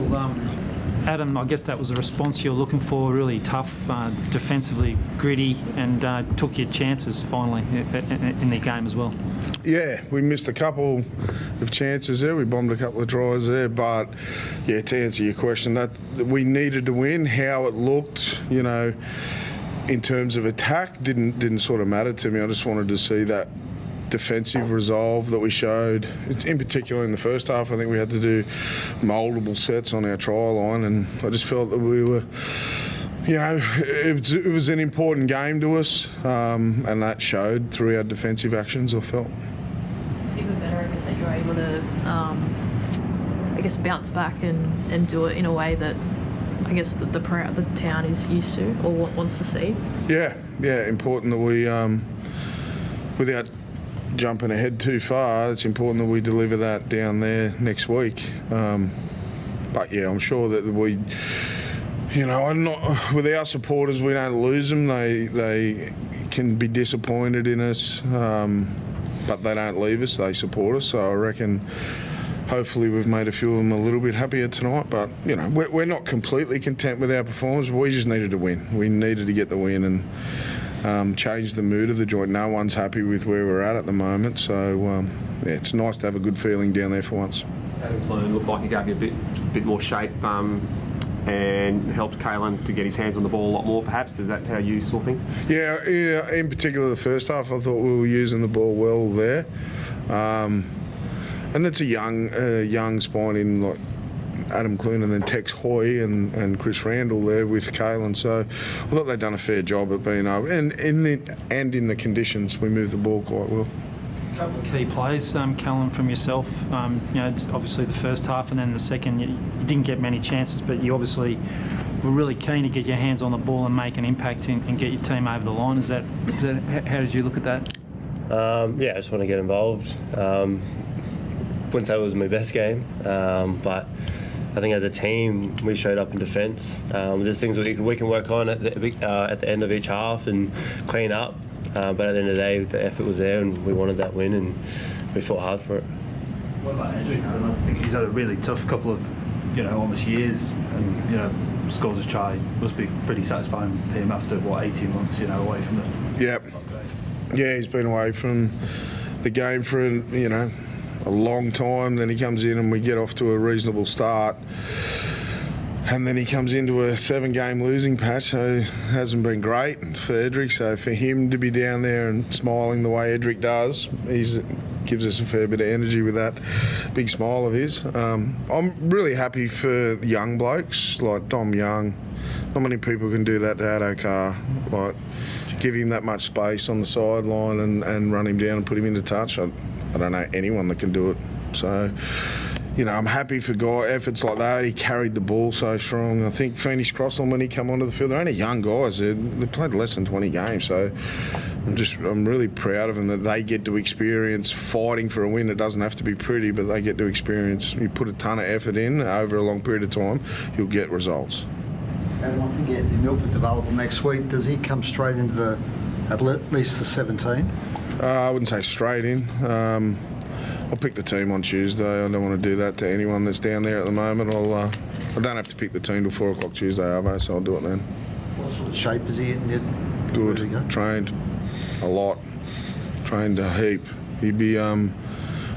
Well, Adam, I guess that was the response you were looking for. Really tough, defensively gritty, and took your chances finally in the game as well. Yeah, we missed a couple of chances there. We bombed a couple of tries there, but yeah, to answer your question, that we needed to win. How it looked, you know, in terms of attack, didn't sort of matter to me. I just wanted to see that defensive resolve that we showed, in particular in the first half. I think we had to do mouldable sets on our try line, and I just felt that we were, you know, it was an important game to us, and that showed through our defensive actions, I felt. Even better, I guess, that you're able to, I guess, bounce back and do it in a way that I guess the town is used to or wants to see. Yeah, important that we, without jumping ahead too far, it's important that we deliver that down there next week. But yeah, I'm sure that we, you know, with our supporters, we don't lose them. They can be disappointed in us, but they don't leave us. They support us. So I reckon hopefully we've made a few of them a little bit happier tonight. But you know, we're not completely content with our performance. We just needed to win. We needed to get the win and change the mood of the joint. No one's happy with where we're at the moment, so yeah, it's nice to have a good feeling down there for once. Adam Clune looked like he gave you a bit more shape and helped Kalyn to get his hands on the ball a lot more, perhaps. Is that how you saw things? Yeah, in particular the first half, I thought we were using the ball well there. And it's a young spine in like Adam Clune and then Tex Hoy and Chris Randall there with Kalyn. So I thought they'd done a fair job at being able, and in the conditions, we moved the ball quite well. A couple of key plays, Kalyn, from yourself. You know, obviously the first half and then the second, you didn't get many chances, but you obviously were really keen to get your hands on the ball and make an impact and get your team over the line. Is that how did you look at that? Yeah, I just want to get involved. Wouldn't say it was my best game, but I think as a team we showed up in defence. There's things we can work on at the end of each half and clean up. But at the end of the day, the effort was there and we wanted that win and we fought hard for it. What about Edric? I think he's had a really tough couple of, you know, almost years, and you know, scores a try must be pretty satisfying for him after 18 months, you know, away from the. Yep. Yeah, he's been away from the game for a long time. Then he comes in and we get off to a reasonable start. And then he comes into a 7-game losing patch, so it hasn't been great for Edric. So for him to be down there and smiling the way Edric does, gives us a fair bit of energy with that big smile of his. I'm really happy for young blokes like Dom Young. Not many people can do that to Addo-Carr. Like, give him that much space on the sideline and run him down and put him into touch. I don't know anyone that can do it. So, you know, I'm happy for efforts like that. He carried the ball so strong. I think Phoenix Crossland, when he come onto the field, they're only young guys. They played less than 20 games. So I'm really proud of them that they get to experience fighting for a win. It doesn't have to be pretty, but they get to experience. You put a ton of effort in over a long period of time, you'll get results. Adam, I think Anthony Milford's available next week. Does he come straight into at least the 17? I wouldn't say straight in. I'll pick the team on Tuesday. I don't want to do that to anyone that's down there at the moment. I don't have to pick the team till 4 o'clock Tuesday, Arvo, so I'll do it then. What sort of shape is he in? Good. Trained a lot. Trained a heap. He'd be, I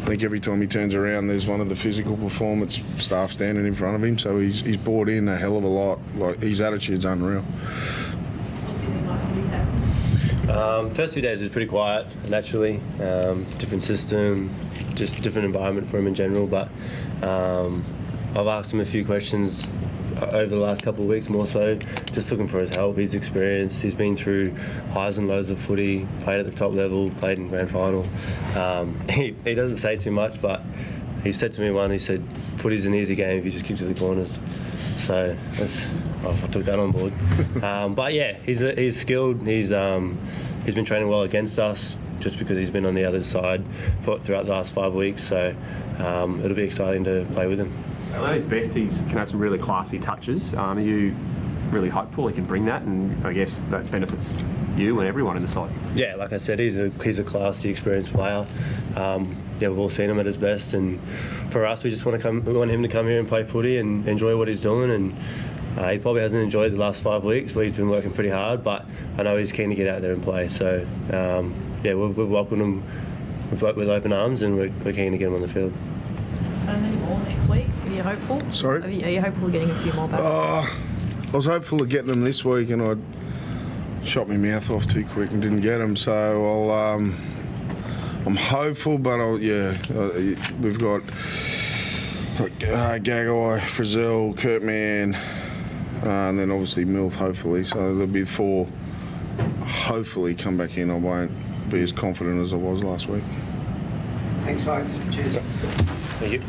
think every time he turns around, there's one of the physical performance staff standing in front of him, so he's brought in a hell of a lot. Like, his attitude's unreal. What's he been like from UK? First few days is pretty quiet, naturally. Different system, just different environment for him in general. But I've asked him a few questions over the last couple of weeks, more so, just looking for his help, his experience. He's been through highs and lows of footy, played at the top level, played in grand final. He doesn't say too much, but he said to me he said, footy's an easy game if you just kick to the corners. So I took that on board. But yeah, he's skilled. He's been training well against us just because he's been on the other side throughout the last 5 weeks. So it'll be exciting to play with him. At his best, he can have some really classy touches. Are you really hopeful he can bring that, and I guess that benefits you and everyone in the side. Yeah, like I said, he's a classy, experienced player. Yeah, we've all seen him at his best, and for us, we want him to come here and play footy and enjoy what he's doing. And he probably hasn't enjoyed the last 5 weeks, where he's been working pretty hard, but I know he's keen to get out there and play. So yeah, we've welcomed him with open arms, and we're keen to get him on the field. And any more next week? Are you hopeful? Sorry? Are you hopeful of getting a few more back? I was hopeful of getting them this week, and I shot my mouth off too quick and didn't get them. So I'm hopeful, but we've got Gagai, Frizzell, Kurtman, and then obviously Milth, hopefully. So there'll be 4 hopefully come back in. I won't be as confident as I was last week. Thanks, folks. Cheers. Thank you.